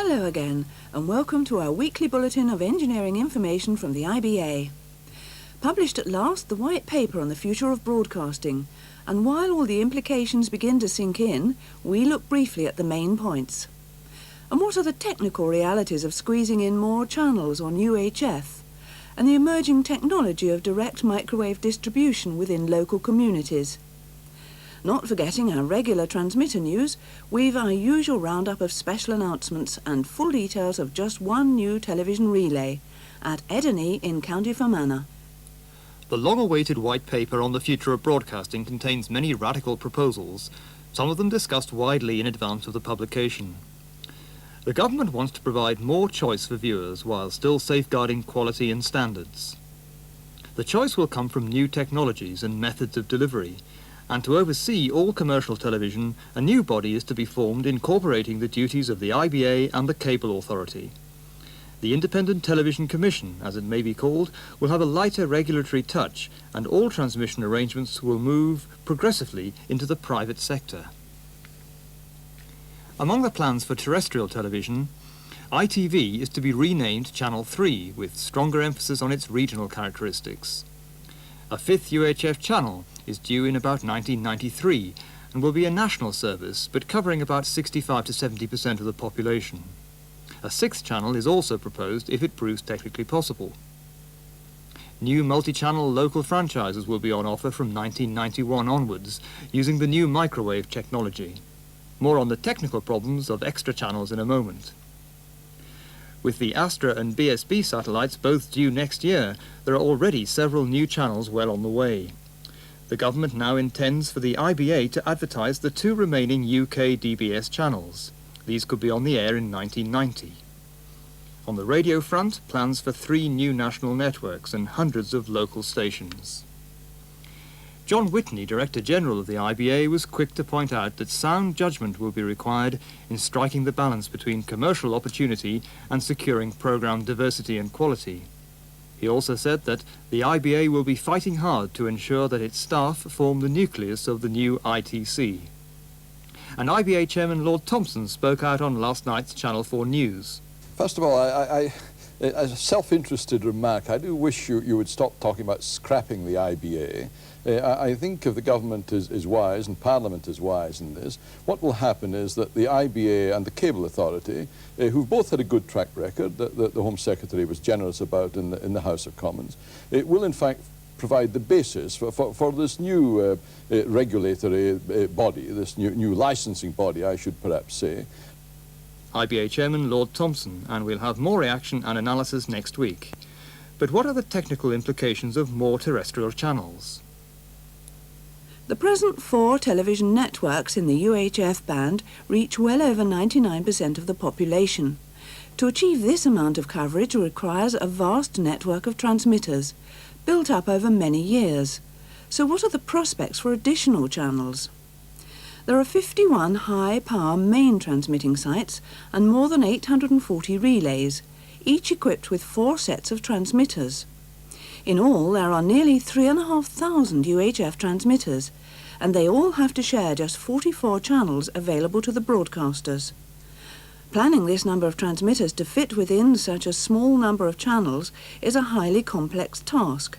Hello again, and welcome to our weekly bulletin of engineering information from the IBA. Published at last, the white paper on the future of broadcasting, and while all the implications begin to sink in, we look briefly at the main points. And what are the technical realities of squeezing in more channels on UHF, and the emerging technology of direct microwave distribution within local communities? Not forgetting our regular transmitter news, we've our usual roundup of special announcements and full details of just one new television relay at Ederney in County Fermanagh. The long-awaited white paper on the future of broadcasting contains many radical proposals, some of them discussed widely in advance of the publication. The government wants to provide more choice for viewers while still safeguarding quality and standards. The choice will come from new technologies and methods of delivery, and to oversee all commercial television, a new body is to be formed incorporating the duties of the IBA and the Cable Authority. The Independent Television Commission, as it may be called, will have a lighter regulatory touch, and all transmission arrangements will move progressively into the private sector. Among the plans for terrestrial television, ITV is to be renamed Channel 3 with stronger emphasis on its regional characteristics. A fifth UHF channel is due in about 1993 and will be a national service, but covering about 65 to 70% of the population. A sixth channel is also proposed if it proves technically possible. New multi-channel local franchises will be on offer from 1991 onwards, using the new microwave technology. More on the technical problems of extra channels in a moment. With the Astra and BSB satellites both due next year, there are already several new channels well on the way. The government now intends for the IBA to advertise the two remaining UK DBS channels. These could be on the air in 1990. On the radio front, plans for 3 new national networks and hundreds of local stations. John Whitney, Director General of the IBA, was quick to point out that sound judgment will be required in striking the balance between commercial opportunity and securing programme diversity and quality. He also said that the IBA will be fighting hard to ensure that its staff form the nucleus of the new ITC. And IBA Chairman Lord Thompson spoke out on last night's Channel 4 News. First of all, as a self-interested remark, I do wish you would stop talking about scrapping the IBA. I think if the government is wise and Parliament is wise in this, what will happen is that the IBA and the Cable Authority, who've both had a good track record that the Home Secretary was generous about in the House of Commons, it will in fact provide the basis for this new regulatory body, this new licensing body, I should perhaps say. IBA Chairman Lord Thompson, and we'll have more reaction and analysis next week. But what are the technical implications of more terrestrial channels? The present 4 television networks in the UHF band reach well over 99% of the population. To achieve this amount of coverage requires a vast network of transmitters, built up over many years. So what are the prospects for additional channels? There are 51 high-power main transmitting sites and more than 840 relays, each equipped with 4 sets of transmitters. In all, there are nearly 3,500 UHF transmitters, and they all have to share just 44 channels available to the broadcasters. Planning this number of transmitters to fit within such a small number of channels is a highly complex task.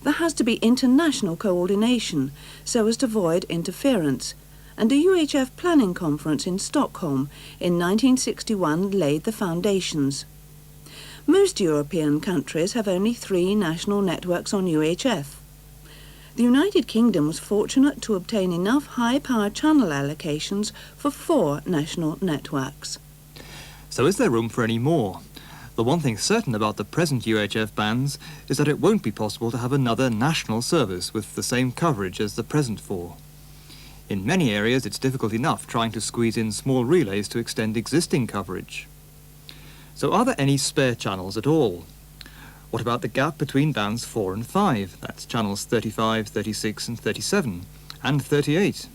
There has to be international coordination so as to avoid interference, and a UHF planning conference in Stockholm in 1961 laid the foundations. Most European countries have only 3 national networks on UHF. The United Kingdom was fortunate to obtain enough high-power channel allocations for 4 national networks. So is there room for any more? The one thing certain about the present UHF bands is that it won't be possible to have another national service with the same coverage as the present 4. In many areas it's difficult enough trying to squeeze in small relays to extend existing coverage. So are there any spare channels at all? What about the gap between bands 4 and 5? That's channels 35, 36 and 37, and 38.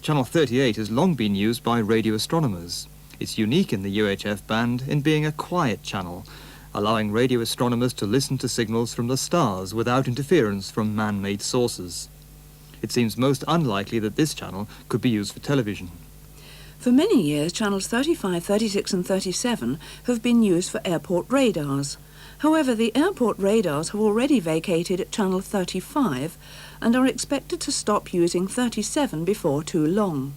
Channel 38 has long been used by radio astronomers. It's unique in the UHF band in being a quiet channel, allowing radio astronomers to listen to signals from the stars without interference from man-made sources. It seems most unlikely that this channel could be used for television. For many years, channels 35, 36 and 37 have been used for airport radars. However, the airport radars have already vacated channel 35 and are expected to stop using 37 before too long.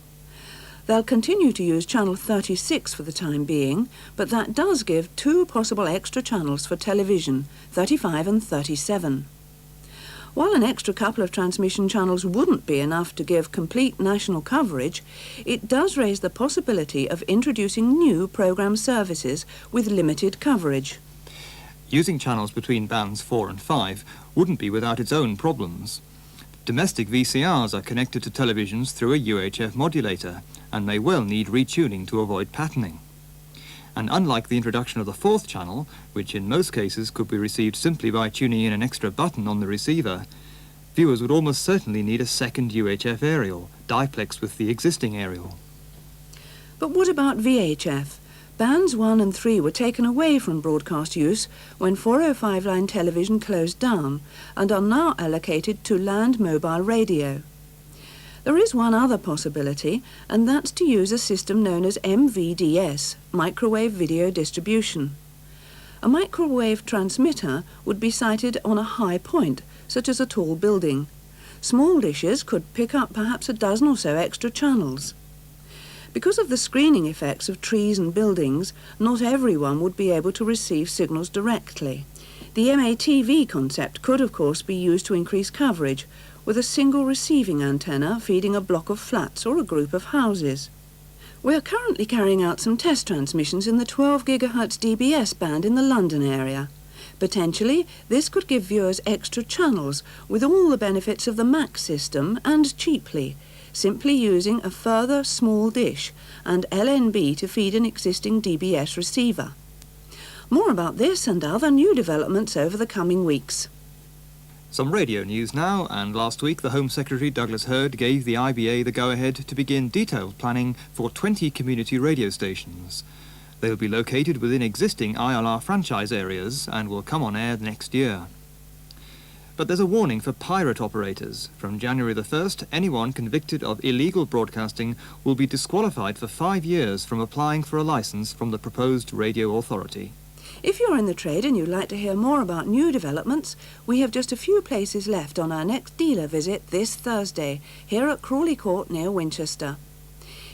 They'll continue to use channel 36 for the time being, but that does give two possible extra channels for television, 35 and 37. While an extra couple of transmission channels wouldn't be enough to give complete national coverage, it does raise the possibility of introducing new programme services with limited coverage. Using channels between bands 4 and 5 wouldn't be without its own problems. Domestic VCRs are connected to televisions through a UHF modulator and may well need retuning to avoid patterning. And unlike the introduction of the fourth channel, which in most cases could be received simply by tuning in an extra button on the receiver, viewers would almost certainly need a second UHF aerial, diplexed with the existing aerial. But what about VHF? Bands 1 and 3 were taken away from broadcast use when 405 line television closed down and are now allocated to land mobile radio. There is one other possibility, and that's to use a system known as MVDS, Microwave Video Distribution. A microwave transmitter would be sited on a high point, such as a tall building. Small dishes could pick up perhaps a dozen or so extra channels. Because of the screening effects of trees and buildings, not everyone would be able to receive signals directly. The MATV concept could, of course, be used to increase coverage, with a single receiving antenna feeding a block of flats or a group of houses. We are currently carrying out some test transmissions in the 12 GHz DBS band in the London area. Potentially, this could give viewers extra channels with all the benefits of the MAC system and cheaply, simply using a further small dish and LNB to feed an existing DBS receiver. More about this and other new developments over the coming weeks. Some radio news now, and last week the Home Secretary Douglas Hurd gave the IBA the go-ahead to begin detailed planning for 20 community radio stations. They will be located within existing ILR franchise areas and will come on air next year. But there's a warning for pirate operators. From January the 1st, anyone convicted of illegal broadcasting will be disqualified for 5 years from applying for a licence from the proposed radio authority. If you're in the trade and you'd like to hear more about new developments, we have just a few places left on our next dealer visit this Thursday, here at Crawley Court near Winchester.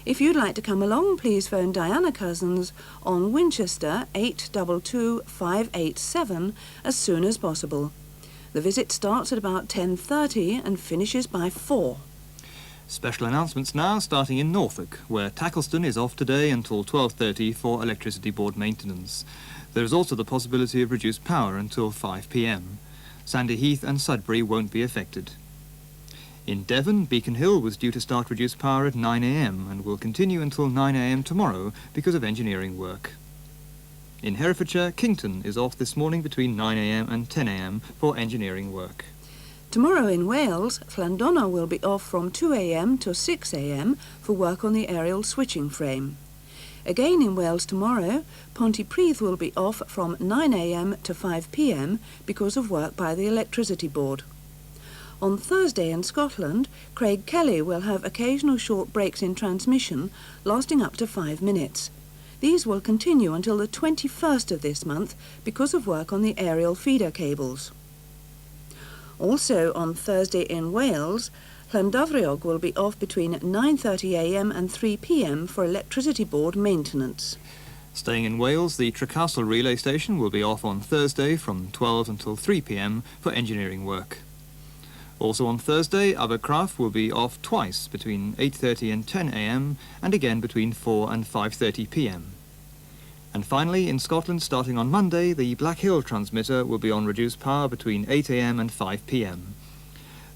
If you'd like to come along, please phone Diana Cousins on Winchester 822 587 as soon as possible. The visit starts at about 10:30 and finishes by 4. Special announcements now, starting in Norfolk, where Tackleston is off today until 12:30 for Electricity Board maintenance. There is also the possibility of reduced power until 5 p.m. Sandy Heath and Sudbury won't be affected. In Devon, Beacon Hill was due to start reduced power at 9 a.m. and will continue until 9 a.m. tomorrow because of engineering work. In Herefordshire, Kington is off this morning between 9 a.m. and 10 a.m. for engineering work. Tomorrow in Wales, Llandonna will be off from 2 a.m. to 6 a.m. for work on the aerial switching frame. Again in Wales tomorrow, Pontypridd will be off from 9 a.m. to 5 p.m. because of work by the Electricity Board. On Thursday in Scotland, Craig Kelly will have occasional short breaks in transmission, lasting up to 5 minutes. These will continue until the 21st of this month because of work on the aerial feeder cables. Also on Thursday in Wales, Llandoveryog will be off between 9:30 a.m. and 3 p.m. for Electricity Board maintenance. Staying in Wales, the Trecastle relay station will be off on Thursday from 12 until 3 p.m. for engineering work. Also on Thursday, Abercrombie will be off twice between 8:30 and 10 a.m. and again between 4 and 5:30 p.m. And finally, in Scotland, starting on Monday, the Black Hill transmitter will be on reduced power between 8 a.m. and 5 p.m.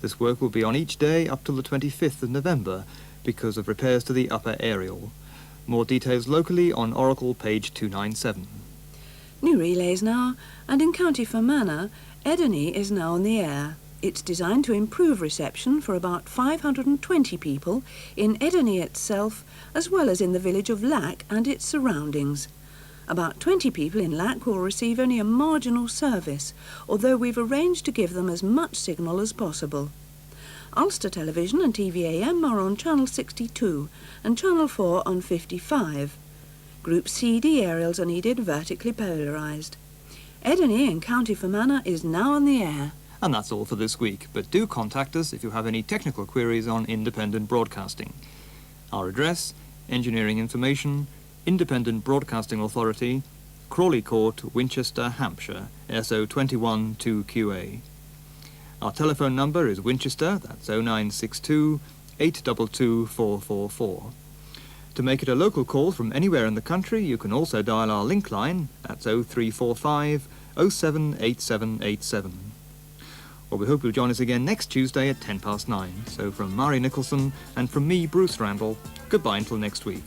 This work will be on each day up till the 25th of November because of repairs to the upper aerial. More details locally on Oracle page 297. New relays now, and in County Fermanagh, Ederney is now on the air. It's designed to improve reception for about 520 people in Ederney itself, as well as in the village of Lack and its surroundings. About 20 people in Lack will receive only a marginal service, although we've arranged to give them as much signal as possible. Ulster Television and TV-AM are on Channel 62 and Channel 4 on 55. Group CD aerials are needed vertically polarised. Ediney in County Fermanagh is now on the air. And that's all for this week, but do contact us if you have any technical queries on independent broadcasting. Our address, Engineering Information, Independent Broadcasting Authority, Crawley Court, Winchester, Hampshire, SO 21 2QA. Our telephone number is Winchester, that's 0962 822 444. To make it a local call from anywhere in the country, you can also dial our link line, that's 0345 078787. Well, we hope you'll join us again next Tuesday at 9:10. So from Mari Nicholson and from me, Bruce Randall, goodbye until next week.